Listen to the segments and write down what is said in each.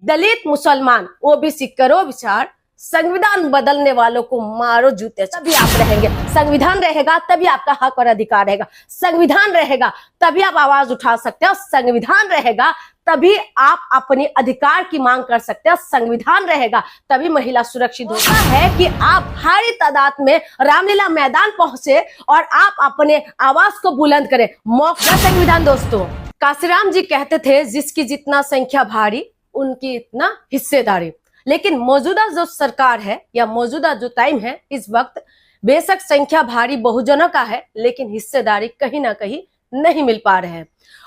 दलित मुसलमान ओबीसी करो विचार, संविधान बदलने वालों को मारो जूते, तभी आप रहेंगे। संविधान रहेगा तभी आपका हक और अधिकार रहेगा। संविधान रहेगा तभी आप आवाज उठा सकते हो। संविधान रहेगा तभी आप अपने अधिकार की मांग कर सकते हैं। संविधान रहेगा तभी महिला सुरक्षित होता है कि आप भारी तादाद में रामलीला मैदान पहुंचे और आप अपने आवाज को बुलंद करें। मौका संविधान दोस्तों, काशीराम जी कहते थे जिसकी जितना संख्या भारी उनकी इतना हिस्सेदारी। लेकिन मौजूदा जो सरकार है या मौजूदा जो टाइम है इस वक्त, बेशक संख्या भारी बहुजनों का है लेकिन हिस्सेदारी कहीं ना कहीं नहीं मिल पा रहे हैं।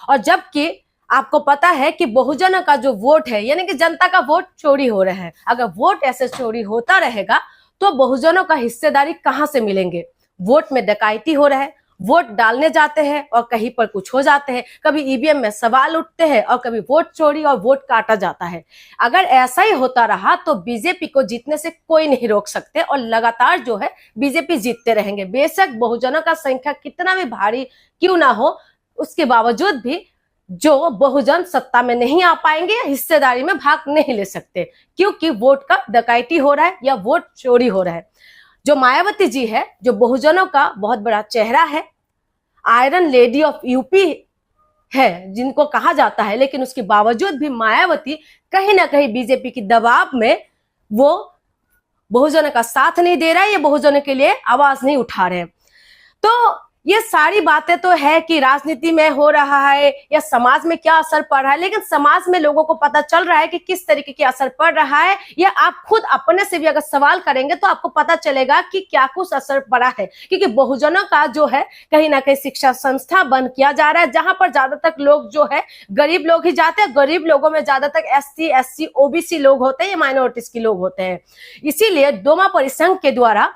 और जबकि आपको पता है कि बहुजनों का जो वोट है यानी कि जनता का वोट चोरी हो रहा है। अगर वोट ऐसे चोरी होता रहेगा तो बहुजनों का हिस्सेदारी कहां से मिलेंगे। वोट में डकैती हो रहा है, वोट डालने जाते हैं और कहीं पर कुछ हो जाते हैं, कभी ईवीएम में सवाल उठते हैं और कभी वोट चोरी और वोट काटा जाता है। अगर ऐसा ही होता रहा तो बीजेपी को जीतने से कोई नहीं रोक सकते और लगातार जो है बीजेपी जीतते रहेंगे। बेशक बहुजनों का संख्या कितना भी भारी क्यों ना हो, उसके बावजूद भी जो बहुजन सत्ता में नहीं आ पाएंगे या हिस्सेदारी में भाग नहीं ले सकते, क्योंकि वोट का डकैती हो रहा है या वोट चोरी हो रहा है। जो मायावती जी है, जो बहुजनों का बहुत बड़ा चेहरा है, आयरन लेडी ऑफ यूपी है जिनको कहा जाता है, लेकिन उसके बावजूद भी मायावती कहीं ना कहीं बीजेपी की दबाव में वो बहुजनों का साथ नहीं दे रहा है, ये बहुजनों के लिए आवाज नहीं उठा रहे। तो ये सारी बातें तो है कि राजनीति में हो रहा है या समाज में क्या असर पड़ रहा है, लेकिन समाज में लोगों को पता चल रहा है कि किस तरीके की असर पड़ रहा है। या आप खुद अपने से भी अगर सवाल करेंगे तो आपको पता चलेगा कि क्या कुछ असर पड़ा है। क्योंकि बहुजनों का जो है कहीं ना कहीं शिक्षा संस्था बंद किया जा रहा है, जहां पर ज्यादातर लोग जो है गरीब लोग ही जाते हैं। गरीब लोगों में ज्यादातर SC OBC लोग होते हैं या माइनॉरिटीज के लोग होते हैं। इसीलिए डोमा परिसंघ के द्वारा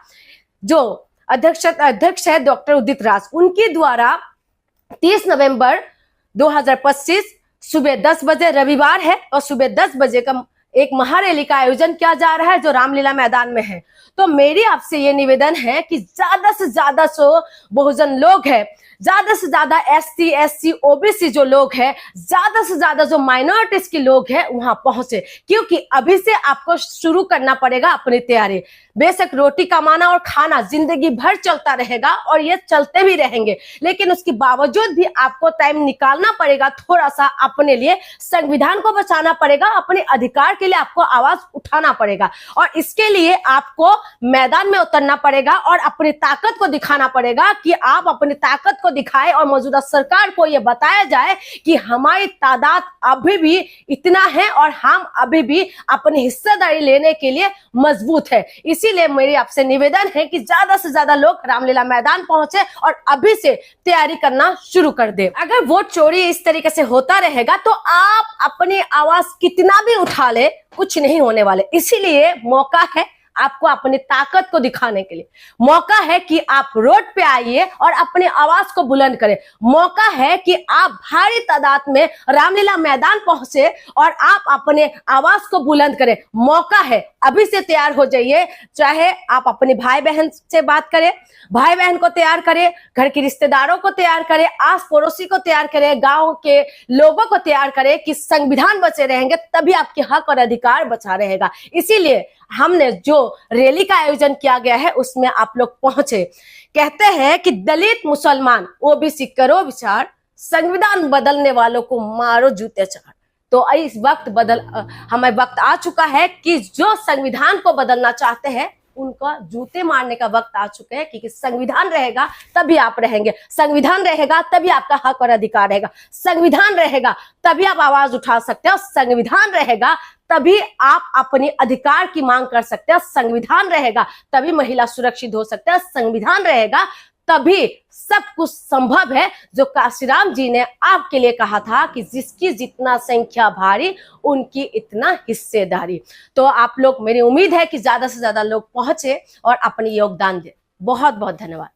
जो अध्यक्ष है डॉक्टर उदित राज, उनके द्वारा 30 नवंबर 2025 सुबह 10 बजे, रविवार है, और सुबह 10 बजे का एक महारैली का आयोजन किया जा रहा है जो रामलीला मैदान में है। तो मेरी आपसे ये निवेदन है कि ज्यादा से ज्यादा बहुजन लोग हैं, ज्यादा से ज्यादा SC OBC जो लोग हैं, ज्यादा से ज्यादा जो माइनॉरिटीज के लोग हैं वहां पहुंचे, क्योंकि अभी से आपको शुरू करना पड़ेगा अपनी तैयारी। बेशक रोटी कमाना और खाना जिंदगी भर चलता रहेगा और ये चलते भी रहेंगे, लेकिन उसके बावजूद भी आपको टाइम निकालना पड़ेगा थोड़ा सा अपने लिए। संविधान को बचाना पड़ेगा, अपने अधिकार के लिए आपको आवाज उठाना पड़ेगा और इसके लिए आपको मैदान में उतरना पड़ेगा और अपनी ताकत को दिखाना पड़ेगा कि आप अपनी ताकत को दिखाए और मौजूदा सरकार को यह बताया जाए कि हमारी तादाद अभी भी इतना है और हम अभी भी अपनी हिस्सेदारी लेने के लिए मजबूत है। इसीलिए मेरी आपसे निवेदन है कि ज्यादा से ज्यादा लोग रामलीला मैदान पहुंचे और अभी से तैयारी करना शुरू कर दे। अगर वोट चोरी इस तरीके से होता रहेगा तो आप अपनी आवाज कितना भी उठा ले, कुछ नहीं होने वाले। इसीलिए मौका है आपको अपनी ताकत को दिखाने के लिए, मौका है कि आप रोड पे आइए और अपनी आवाज को बुलंद करें। मौका है कि आप भारी तादाद में रामलीला मैदान पहुंचे और आप अपने आवाज को बुलंद करें। मौका है, अभी से तैयार हो जाइए। चाहे आप अपने भाई बहन से बात करें, भाई बहन को तैयार करें, घर के रिश्तेदारों को तैयार करें, आस पड़ोसी को तैयार करें, गांव के लोगों को तैयार करें कि संविधान बचे रहेंगे तभी आपके हक और अधिकार बचा रहेगा। इसीलिए हमने जो रैली का आयोजन किया गया है उसमें आप लोग पहुंचे। कहते हैं कि दलित मुसलमान OBC करो विचार, संविधान बदलने वालों को मारो जूते चार। तो इस वक्त हमें वक्त आ चुका है कि जो संविधान को बदलना चाहते हैं उनका जूते मारने का वक्त आ चुका है, क्योंकि संविधान रहेगा तभी आप रहेंगे। संविधान रहेगा तभी आपका हक और अधिकार रहेगा। संविधान रहेगा तभी आप आवाज उठा सकते हो। संविधान रहेगा तभी आप अपने अधिकार की मांग कर सकते हैं। संविधान रहेगा तभी महिला सुरक्षित हो सकते हैं। संविधान रहेगा तभी सब कुछ संभव है जो काशीराम जी ने आपके लिए कहा था कि जिसकी जितना संख्या भारी उनकी इतना हिस्सेदारी। तो आप लोग, मेरी उम्मीद है कि ज्यादा से ज्यादा लोग पहुंचे और अपनी योगदान दें। बहुत बहुत धन्यवाद।